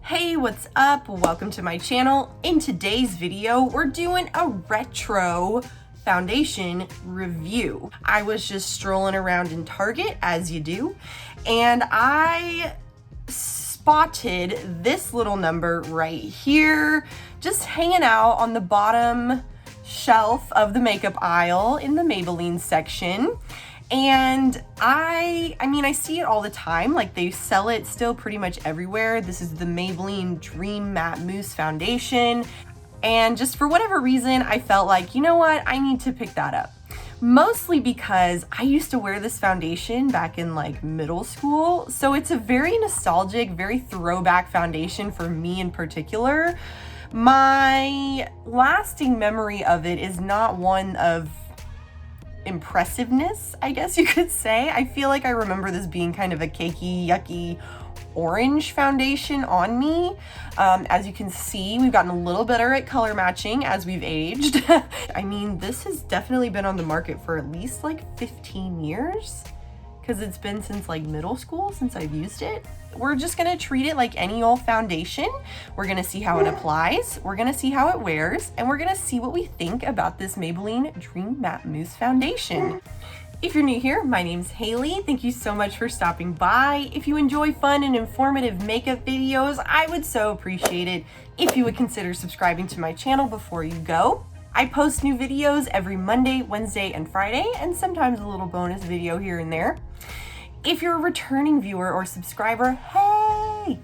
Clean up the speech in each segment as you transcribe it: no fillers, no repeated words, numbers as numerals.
Hey, what's up? Welcome to my channel. In today's video, we're doing a retro foundation review. I was just strolling around in Target, as you do, and I spotted this little number right here, just hanging out on the bottom shelf of the makeup aisle in the Maybelline section. And I mean, I see it all the time. Like, they sell it still pretty much everywhere. This is the Maybelline Dream Matte Mousse Foundation. And just for whatever reason, I felt like, you know what? I need to pick that up. Mostly because I used to wear this foundation back in like middle school. So it's a very nostalgic, very throwback foundation for me in particular. My lasting memory of it is not one of impressiveness, I guess you could say. I feel like I remember this being kind of a cakey, yucky orange foundation on me. As you can see, we've gotten a little better at color matching as we've aged. I mean, this has definitely been on the market for at least like 15 years because it's been since like middle school since I've used it. We're just gonna treat it like any old foundation. We're gonna see how it applies, we're gonna see how it wears, and we're gonna see what we think about this Maybelline Dream Matte Mousse Foundation. If you're new here, my name's Haley. Thank you so much for stopping by. If you enjoy fun and informative makeup videos, I would so appreciate it if you would consider subscribing to my channel before you go. I post new videos every Monday, Wednesday, and Friday, and sometimes a little bonus video here and there. If you're a returning viewer or subscriber, hey!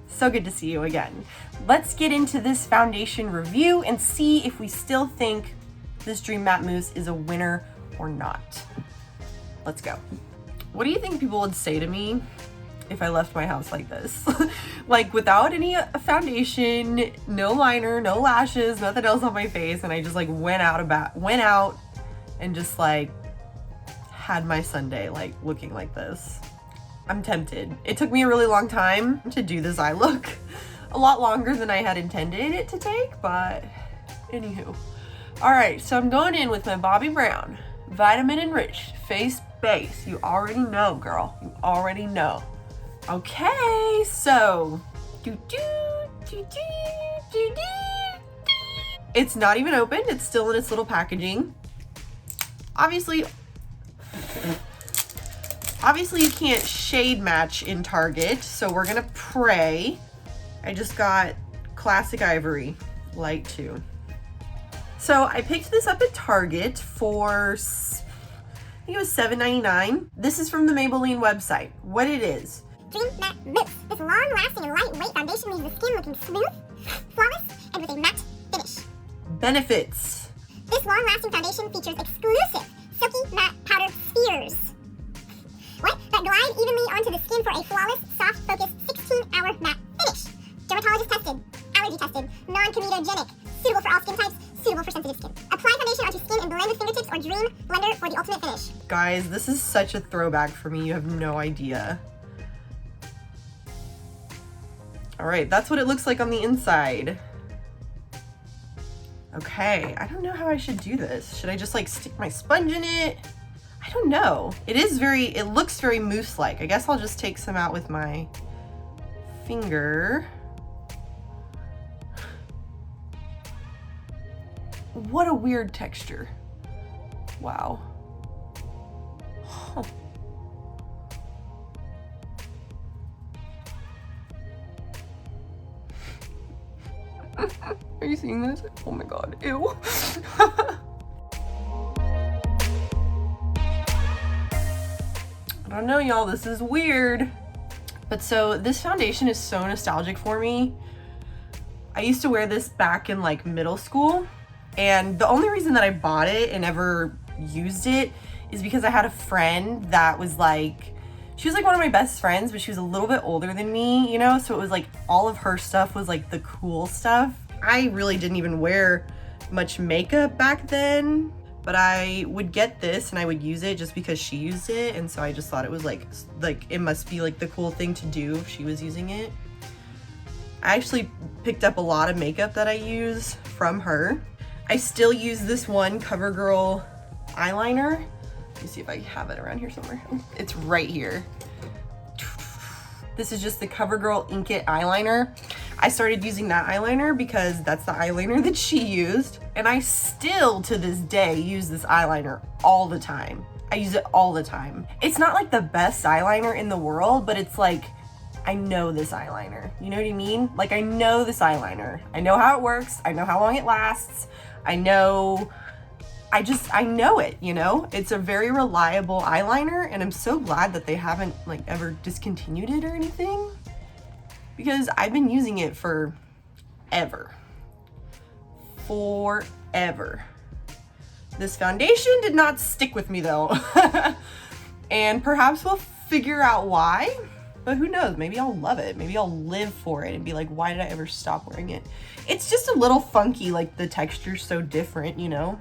So good to see you again. Let's get into this foundation review and see if we still think this Dream Matte Mousse is a winner or not. Let's go. What do you think people would say to me if I left my house like this? Like without any foundation, no liner, no lashes, nothing else on my face, and I just like went out and just like had my Sunday like looking like this. I'm tempted. It took me a really long time to do this eye look. A lot longer than I had intended it to take, but anywho. All right, so I'm going in with my Bobbi Brown Vitamin Enriched Face Base. You already know, girl. You already know. Okay, so it's not even open. It's still in its little packaging. Obviously you can't shade match in Target, so we're gonna pray. I just got Classic Ivory Light 2. So I picked this up at Target for, I think it was $7.99. This is from the Maybelline website. What it is. Dream Matte Mousse. This long-lasting and lightweight foundation leaves the skin looking smooth, flawless, and with a matte finish. Benefits. This long-lasting foundation features exclusive silky matte powder spheres that glide evenly onto the skin for a flawless, soft, focused 16-hour matte finish. Dermatologist tested, allergy tested, non-comedogenic, suitable for all skin types, suitable for sensitive skin. Apply foundation onto skin and blend with fingertips or Dream Blender for the ultimate finish. Guys, this is such a throwback for me. You have no idea. All right, that's what it looks like on the inside. Okay, I don't know how I should do this. Should I just like stick my sponge in it? I don't know. It looks very mousse-like. I guess I'll just take some out with my finger. What a weird texture. Wow. Huh. Are you seeing this? Oh my god, ew. I don't know, y'all, this is weird. But so this foundation is so nostalgic for me. I used to wear this back in like middle school, and the only reason that I bought it and ever used it is because I had a friend that was like, she was like one of my best friends, but she was a little bit older than me, you know? So it was like all of her stuff was like the cool stuff. I really didn't even wear much makeup back then, but I would get this and I would use it just because she used it. And so I just thought it was like it must be like the cool thing to do if she was using it. I actually picked up a lot of makeup that I use from her. I still use this one CoverGirl eyeliner. Let me see if I have it around here somewhere. It's right here. This is just the CoverGirl Ink It eyeliner. I started using that eyeliner because that's the eyeliner that she used. And I still, to this day, use this eyeliner all the time. I use it all the time. It's not like the best eyeliner in the world, but it's like, I know this eyeliner. You know what I mean? Like, I know this eyeliner. I know how it works. I know how long it lasts. I know it, you know? It's a very reliable eyeliner, and I'm so glad that they haven't like ever discontinued it or anything, because I've been using it forever. This foundation did not stick with me though. And perhaps we'll figure out why, but who knows? Maybe I'll love it. Maybe I'll live for it and be like, why did I ever stop wearing it? It's just a little funky, like the texture's so different, you know?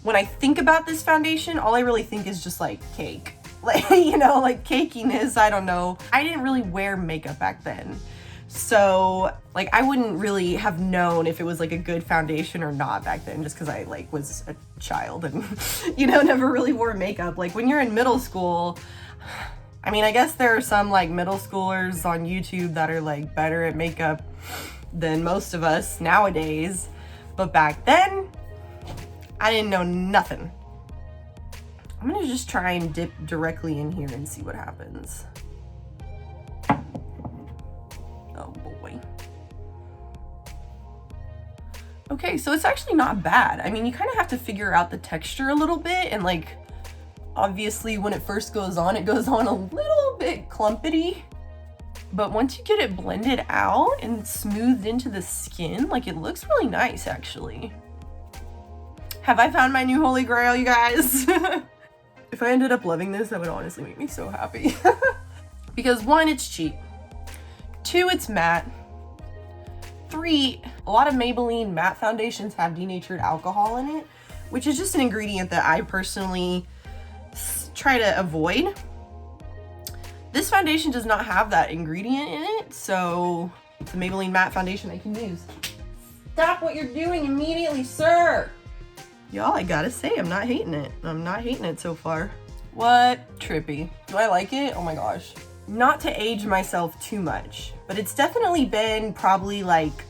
When I think about this foundation, all I really think is just like cake. Like, you know, like cakiness, I don't know. I didn't really wear makeup back then. So like I wouldn't really have known if it was like a good foundation or not back then, just because I like was a child and, you know, never really wore makeup. Like when you're in middle school, I mean, I guess there are some like middle schoolers on YouTube that are like better at makeup than most of us nowadays. But back then, I didn't know nothing. I'm gonna just try and dip directly in here and see what happens. Oh boy. Okay, so it's actually not bad. I mean, you kind of have to figure out the texture a little bit, and like, obviously when it first goes on, it goes on a little bit clumpity. But once you get it blended out and smoothed into the skin, like it looks really nice actually. Have I found my new holy grail, you guys? If I ended up loving this, that would honestly make me so happy. Because 1, it's cheap. 2, it's matte. 3, a lot of Maybelline matte foundations have denatured alcohol in it, which is just an ingredient that I personally try to avoid. This foundation does not have that ingredient in it, so it's a Maybelline matte foundation I can use. Stop what you're doing immediately, sir! Y'all, I gotta say, I'm not hating it. I'm not hating it so far. What? Trippy. Do I like it? Oh my gosh. Not to age myself too much, but it's definitely been probably like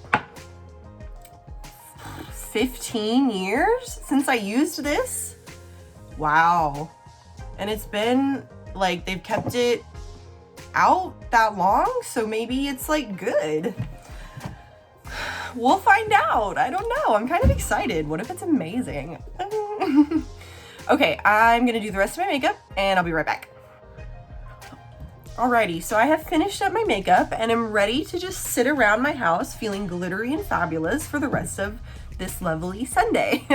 15 years since I used this. Wow. And it's been like, they've kept it out that long, so maybe it's like good. We'll find out. I don't know. I'm kind of excited. What if it's amazing? Okay, I'm gonna do the rest of my makeup and I'll be right back. Alrighty, so I have finished up my makeup and I'm ready to just sit around my house feeling glittery and fabulous for the rest of this lovely Sunday.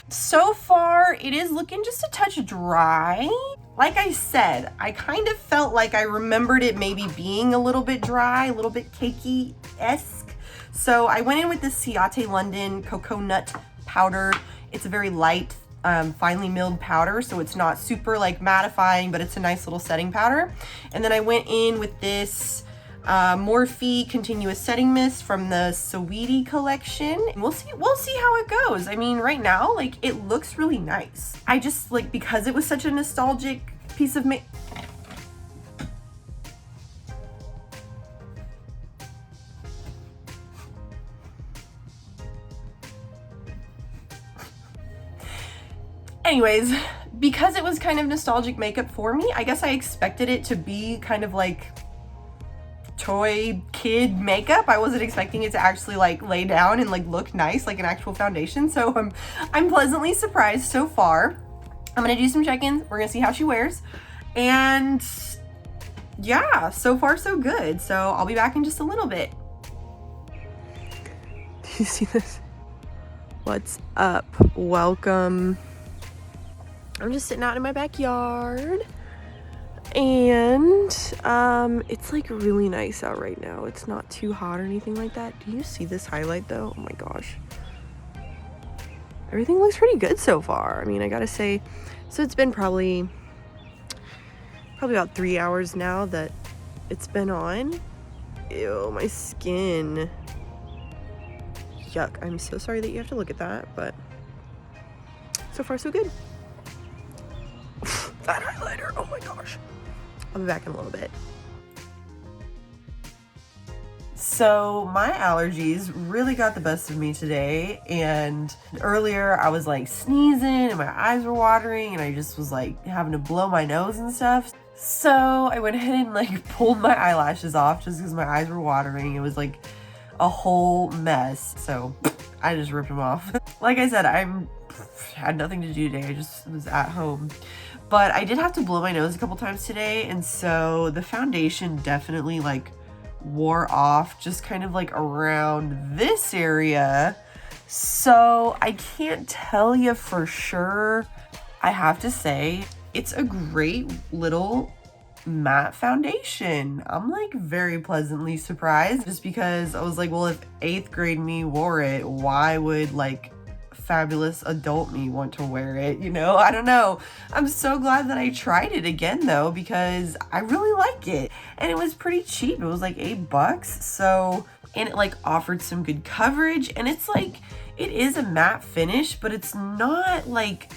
So far, it is looking just a touch dry. Like I said, I kind of felt like I remembered it maybe being a little bit dry, a little bit cakey-esque. So I went in with this Ciaté London Coconut powder. It's a very light, finely milled powder, so it's not super like mattifying, but it's a nice little setting powder. And then I went in with this Morphe Continuous Setting Mist from the Saweet collection. And we'll see how it goes. I mean, right now, like, it looks really nice. I just, like, because it was such a nostalgic piece of makeup. Anyways, because it was kind of nostalgic makeup for me, I guess I expected it to be kind of like toy kid makeup. I wasn't expecting it to actually like lay down and like look nice like an actual foundation. So I'm pleasantly surprised so far. I'm gonna do some check-ins. We're gonna see how she wears. And yeah, so far so good. So I'll be back in just a little bit. Do you see this? What's up? Welcome. I'm just sitting out in my backyard and it's like really nice out right now. It's not too hot or anything like that. Do you see this highlight though? Oh my gosh. Everything looks pretty good so far. I mean, I gotta say, so it's been probably about 3 hours now that it's been on. Ew, my skin. Yuck. I'm so sorry that you have to look at that, but so far so good. That highlighter, oh my gosh. I'll be back in a little bit. So my allergies really got the best of me today, and earlier I was like sneezing and my eyes were watering and I just was like having to blow my nose and stuff. So I went ahead and like pulled my eyelashes off just because my eyes were watering. It was like a whole mess. So I just ripped them off. Like I said, had nothing to do today. I just was at home. But I did have to blow my nose a couple times today, and so the foundation definitely like wore off just kind of like around this area. So I can't tell you for sure. I have to say, it's a great little matte foundation. I'm like very pleasantly surprised, just because I was like, well, if 8th grade me wore it, why would like fabulous adult me want to wear it? You know, I don't know. I'm so glad that I tried it again though, because I really like it, and it was pretty cheap. It was like $8. So, and it like offered some good coverage, and it's like, it is a matte finish, but it's not like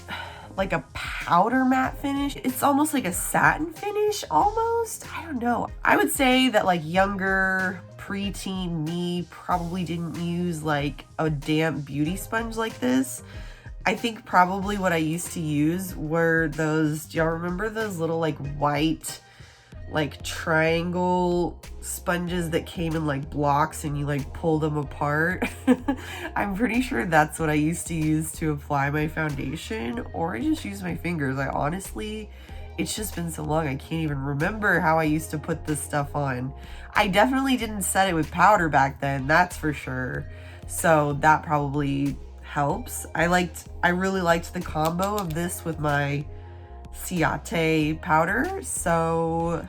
a powder matte finish. It's almost like a satin finish almost. I don't know. I would say that like younger preteen me probably didn't use like a damp beauty sponge like this. I think probably what I used to use were those, do y'all remember those little like white like triangle sponges that came in like blocks and you like pull them apart? I'm pretty sure that's what I used to use to apply my foundation, or I just use my fingers. I honestly, it's just been so long, I can't even remember how I used to put this stuff on. I definitely didn't set it with powder back then, that's for sure. So that probably helps. I really liked the combo of this with my Ciaté powder. So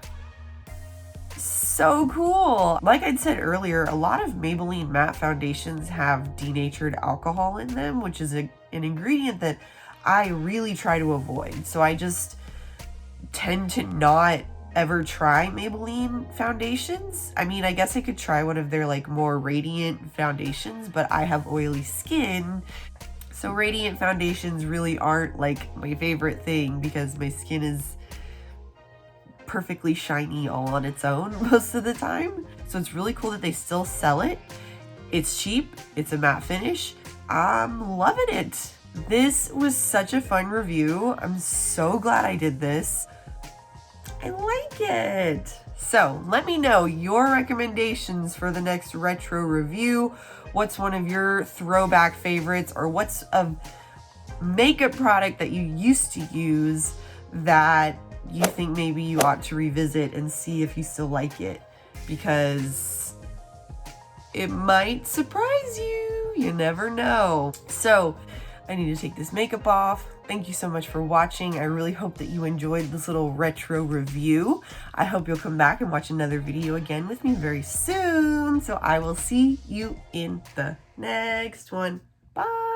cool. Like I'd said earlier, a lot of Maybelline matte foundations have denatured alcohol in them, which is an ingredient that I really try to avoid. So I just tend to not ever try Maybelline foundations. I mean, I guess I could try one of their like more radiant foundations, but I have oily skin. So radiant foundations really aren't like my favorite thing, because my skin is perfectly shiny all on its own most of the time. So it's really cool that they still sell it. It's cheap, it's a matte finish. I'm loving it. This was such a fun review. I'm so glad I did this. I like it. So let me know your recommendations for the next retro review. What's one of your throwback favorites, or what's a makeup product that you used to use that you think maybe you ought to revisit and see if you still like it, because it might surprise you. You never know. So I need to take this makeup off. Thank you so much for watching. I really hope that you enjoyed this little retro review. I hope you'll come back and watch another video again with me very soon. So I will see you in the next one. Bye.